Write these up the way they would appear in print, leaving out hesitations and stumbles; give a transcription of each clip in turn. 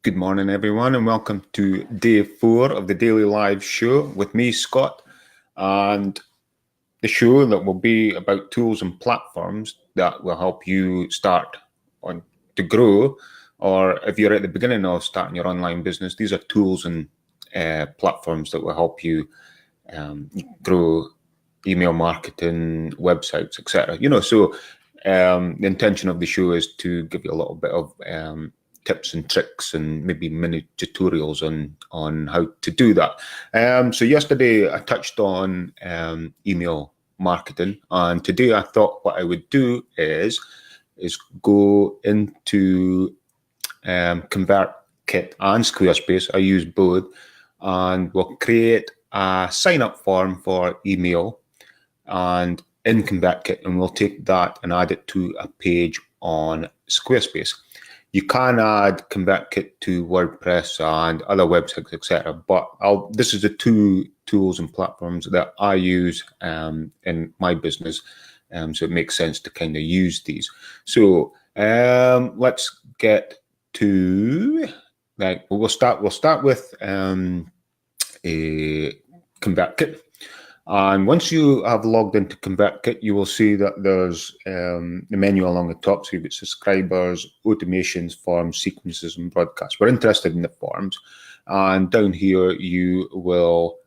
Good morning, everyone, and welcome to day 4 of the Daily Live show with me, Scott, and the show that will be about tools and platforms that will help you start on to grow, or if you're at the beginning of starting your online business, these are tools and platforms that will help you grow email marketing, websites, etc. So the intention of the show is to give you a little bit of tips and tricks and maybe mini tutorials on how to do that. So yesterday I touched on email marketing, and today I thought what I would do is go into ConvertKit and Squarespace. I use both, and we'll create a sign up form for email and in ConvertKit, and we'll take that and add it to a page on Squarespace. You can add ConvertKit to WordPress and other websites, etc. But this is the two tools and platforms that I use in my business, so it makes sense to kind of use these. So let's get to we'll start with a ConvertKit. And once you have logged into ConvertKit, you will see that there's the menu along the top. So you've got subscribers, automations, forms, sequences, and broadcasts. We're interested in the forms. And down here, you will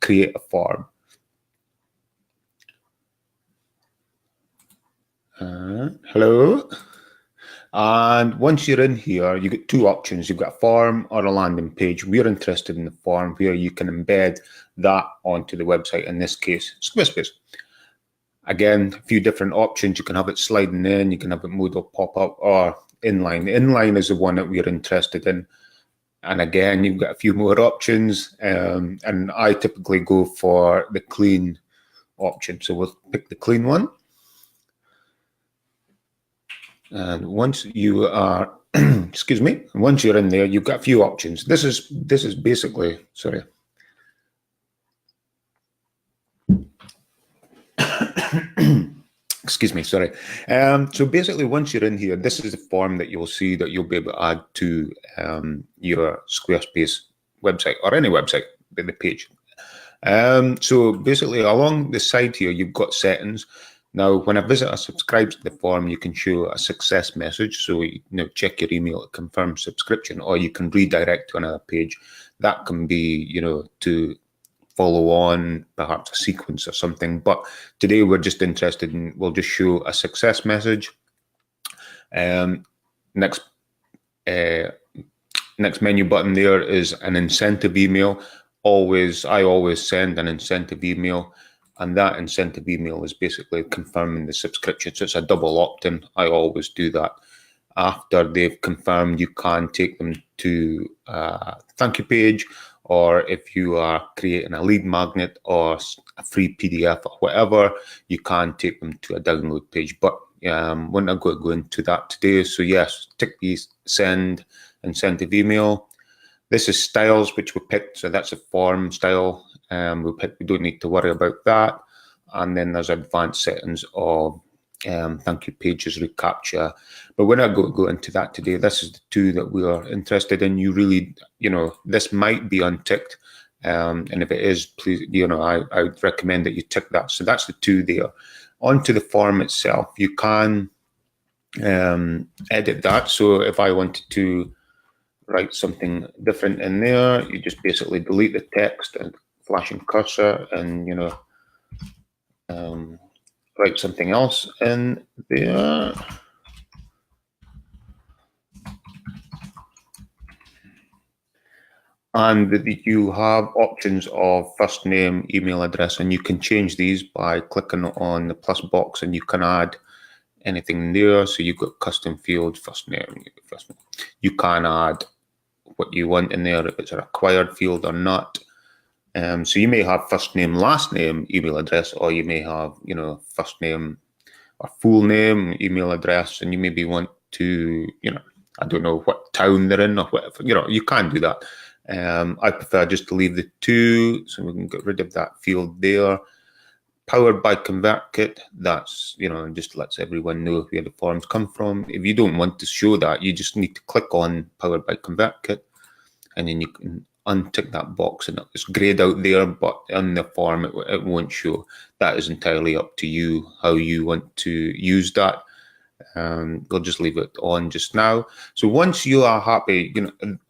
create a form. Hello. And once you're in here, you get two options. You've got a form or a landing page. We're interested in the form where you can embed that onto the website, in this case, Squarespace. Again, a few different options. You can have it sliding in, you can have it modal pop-up, or inline. Inline is the one that we're interested in. And again, you've got a few more options. And I typically go for the clean option. So we'll pick the clean one. And once you are, excuse me, once you're in there, you've got a few options. This is basically, sorry. Excuse me, sorry. So basically, once you're in here, this is the form that you'll see that you'll be able to add to your Squarespace website or any website, the page. So basically, along the side here, you've got settings. Now, when a visitor subscribes to the form, you can show a success message. So, check your email to confirm subscription, or you can redirect to another page. That can be, to follow on, perhaps a sequence or something. But today we're just interested in, we'll just show a success message. Next menu button there is an incentive email. I always send an incentive email. And that incentive email is basically confirming the subscription. So it's a double opt-in. I always do that. After they've confirmed, you can take them to a thank you page, or if you are creating a lead magnet or a free PDF or whatever, you can take them to a download page. But we're not going to go into that today. So yes, tick the send incentive email. This is styles, which we picked. So that's a form style. We don't need to worry about that. And then there's advanced settings of thank you pages, reCAPTCHA. But we're not going to go into that today. This is the two that we are interested in. You really, this might be unticked. And if it is, please, I would recommend that you tick that. So that's the two there. Onto the form itself, you can edit that. So if I wanted to write something different in there, you just basically delete the text and flashing cursor and write something else in there. And you have options of first name, email address, and you can change these by clicking on the plus box, and you can add anything there. So you've got custom field, first name. You can add what you want in there, if it's a required field or not. So you may have first name, last name, email address, or you may have, first name or full name, email address, and you maybe want to, I don't know what town they're in or whatever, you can do that. I prefer just to leave the two, so we can get rid of that field there. powered by ConvertKit. That's, just lets everyone know where the forms come from. If you don't want to show that, you just need to click on powered by ConvertKit, and then you can untick that box, and it's grayed out there, but in the form it won't show. That is entirely up to you how you want to use that. We'll just leave it on just now. So once you are happy,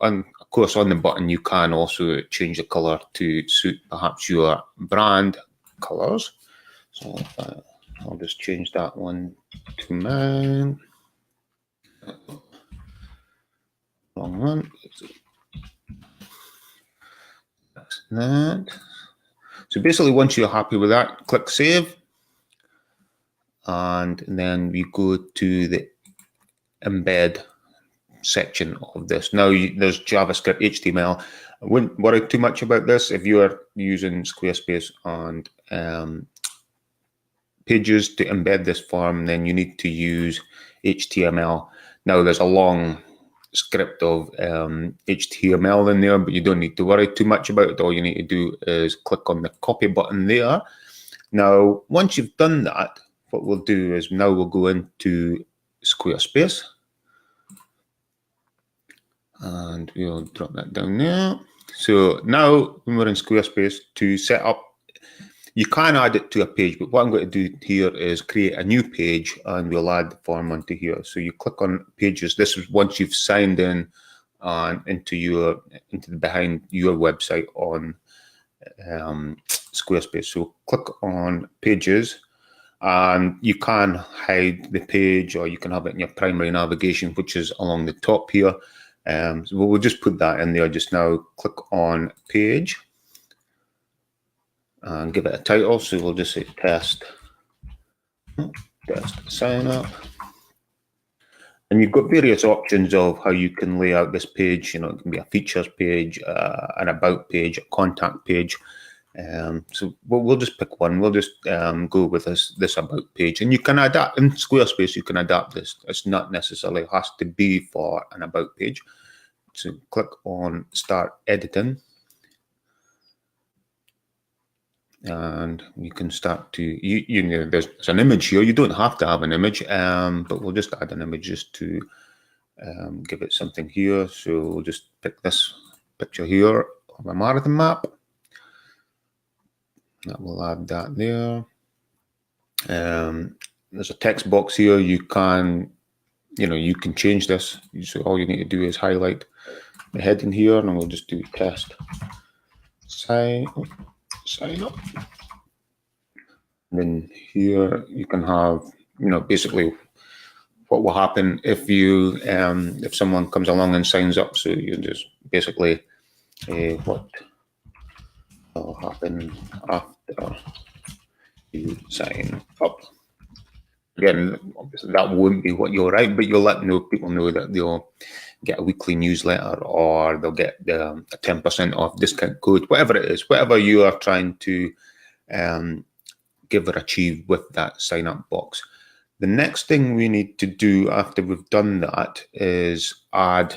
and of course on the button you can also change the color to suit perhaps your brand colors. So I'll just change that one to mine. Wrong one. That's that. So basically, once you're happy with that, click save. And then we go to the embed section of this. Now there's JavaScript, HTML. I wouldn't worry too much about this. If you are using Squarespace and Pages to embed this form, then you need to use HTML. Now there's a long script of HTML in there, but you don't need to worry too much about it. All you need to do is click on the copy button there. Now, once you've done that, what we'll do is now we'll go into Squarespace, and we'll drop that down there. So now when we're in Squarespace, to set up, you can add it to a page, but what I'm going to do here is create a new page, and we'll add the form onto here. So you click on pages. This is once you've signed in and into the behind your website on Squarespace. So click on pages, and you can hide the page, or you can have it in your primary navigation, which is along the top here. So we'll just put that in there just now. Click on page and give it a title. So we'll just say test sign up. And you've got various options of how you can lay out this page. It can be a features page, an about page, a contact page. So we'll just pick one. We'll just go with this about page, and you can adapt in Squarespace. You can adapt this. It's not necessarily has to be for an about page. So click on start editing, and you can start to there's an image here. You don't have to have an image, but we'll just add an image just to give it something here. So we'll just pick this picture here of a marathon map. That will add that there. There's a text box here. You can change this. So all you need to do is highlight the heading here, and we'll just do test sign up. And then here you can have, basically what will happen if you if someone comes along and signs up. So you just basically what will happen after you sign up. Again, obviously that won't be what you'll write, but you'll let people know that they'll get a weekly newsletter, or they'll get a 10% off discount code, whatever it is, whatever you are trying to give or achieve with that sign up box. The next thing we need to do after we've done that is add.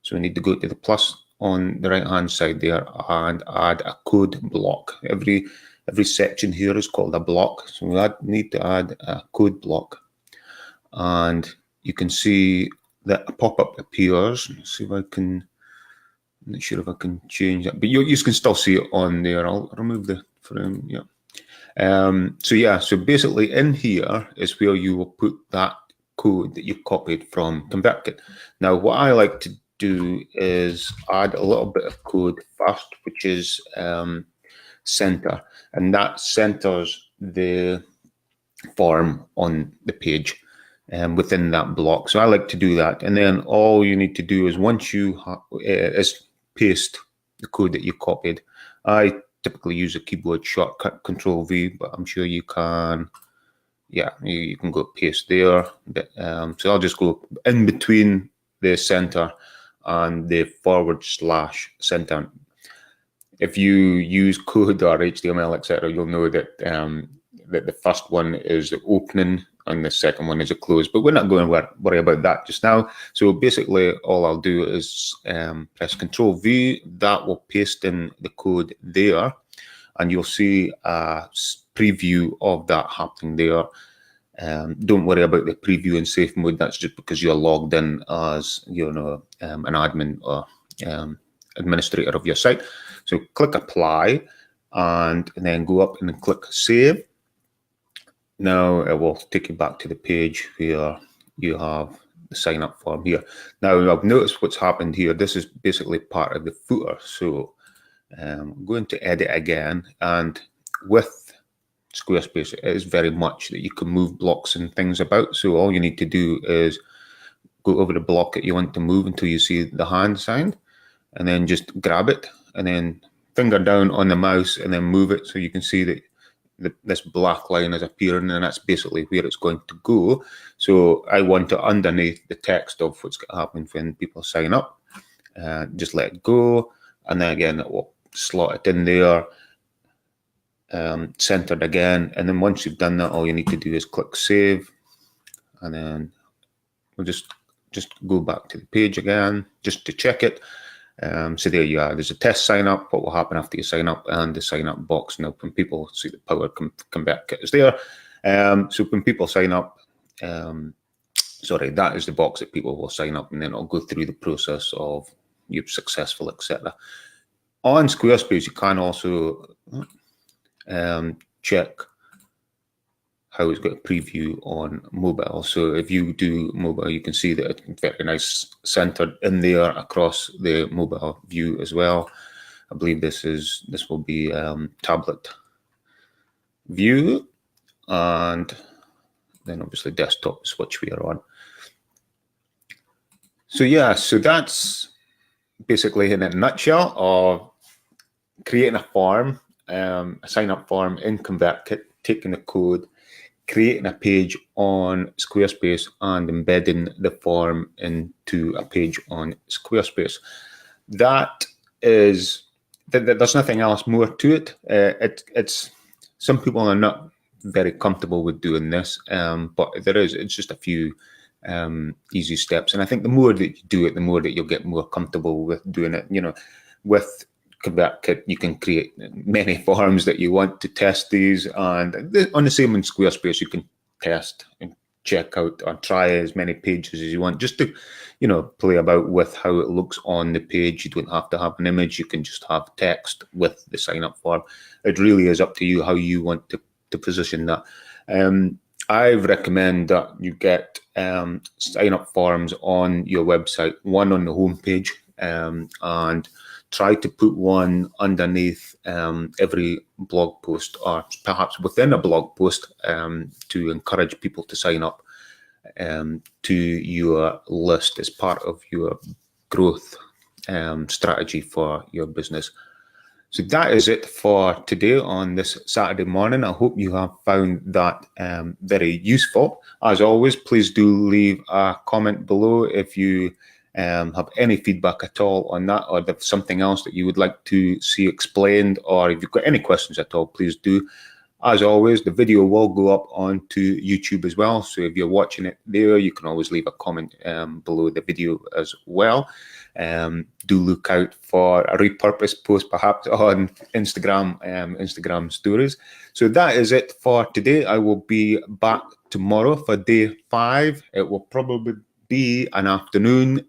So we need to go to the plus on the right hand side there and add a code block. Every section here is called a block. So we need to add a code block. And you can see that a pop-up appears. Let's see if I can, I'm not sure if I can change that, but you can still see it on there. I'll remove the frame, yeah. So basically in here is where you will put that code that you copied from ConvertKit. Now, what I like to do is add a little bit of code first, which is center, and that centers the form on the page within that block. So I like to do that, and then all you need to do is once you is paste the code that you copied. I typically use a keyboard shortcut Control V, but I'm sure you can. Yeah, you can go paste there. So I'll just go in between the center and the / center. If you use code or HTML, etc., you'll know that that the first one is the opening and the second one is a close. But we're not going to worry about that just now. So basically, all I'll do is press Control V. That will paste in the code there, and you'll see a preview of that happening there. Don't worry about the preview in safe mode. That's just because you're logged in as an admin or administrator of your site. So click apply and then go up and click save. Now it will take you back to the page where you have the sign up form here. Now I've noticed what's happened here. This is basically part of the footer. So I'm going to edit again, and with Squarespace, it is very much that you can move blocks and things about. So all you need to do is go over the block that you want to move until you see the hand sign, and then just grab it and then finger down on the mouse and then move it so you can see that this black line is appearing, and that's basically where it's going to go. So I want it underneath the text of what's happening when people sign up. Just let it go, and then again it will slot it in there. Centered again, and then once you've done that, all you need to do is click save, and then we'll just go back to the page again just to check it. So there you are. There's a test sign up. What will happen after you sign up, and the sign up box. Now when people see the power ConvertKit is there, so when people sign up, sorry, that is the box that people will sign up, and then it'll go through the process of you're successful, etc. On Squarespace, you can also check how it's got a preview on mobile. So if you do mobile, you can see that it's very nice centered in there across the mobile view as well. I believe this will be tablet view, and then obviously desktop is which we are on. So yeah, so that's basically in a nutshell of creating a form, a sign-up form in ConvertKit, taking the code, creating a page on Squarespace, and embedding the form into a page on Squarespace. That is, there's nothing else more to it. It's some people are not very comfortable with doing this, but it's just a few easy steps. And I think the more that you do it, the more that you'll get more comfortable with doing it. With ConvertKit, you can create many forms that you want to test these, and on the same in Squarespace, you can test and check out or try as many pages as you want, just to play about with how it looks on the page. You don't have to have an image, you can just have text with the sign up form. It really is up to you how you want to position that. I recommend that you get sign up forms on your website, one on the home page, and try to put one underneath every blog post, or perhaps within a blog post, to encourage people to sign up to your list as part of your growth strategy for your business. So that is it for today on this Saturday morning. I hope you have found that very useful. As always, please do leave a comment below if you have any feedback at all on that, or there's something else that you would like to see explained, or if you've got any questions at all, please do. As always, the video will go up onto YouTube as well, so if you're watching it there, you can always leave a comment below the video as well. Do look out for a repurposed post perhaps on Instagram stories. So that is it for today. I will be back tomorrow for day 5. It will probably be an afternoon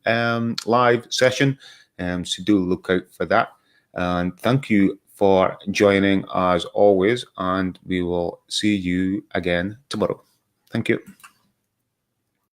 live session, so do look out for that. And thank you for joining as always, and we will see you again tomorrow. Thank you.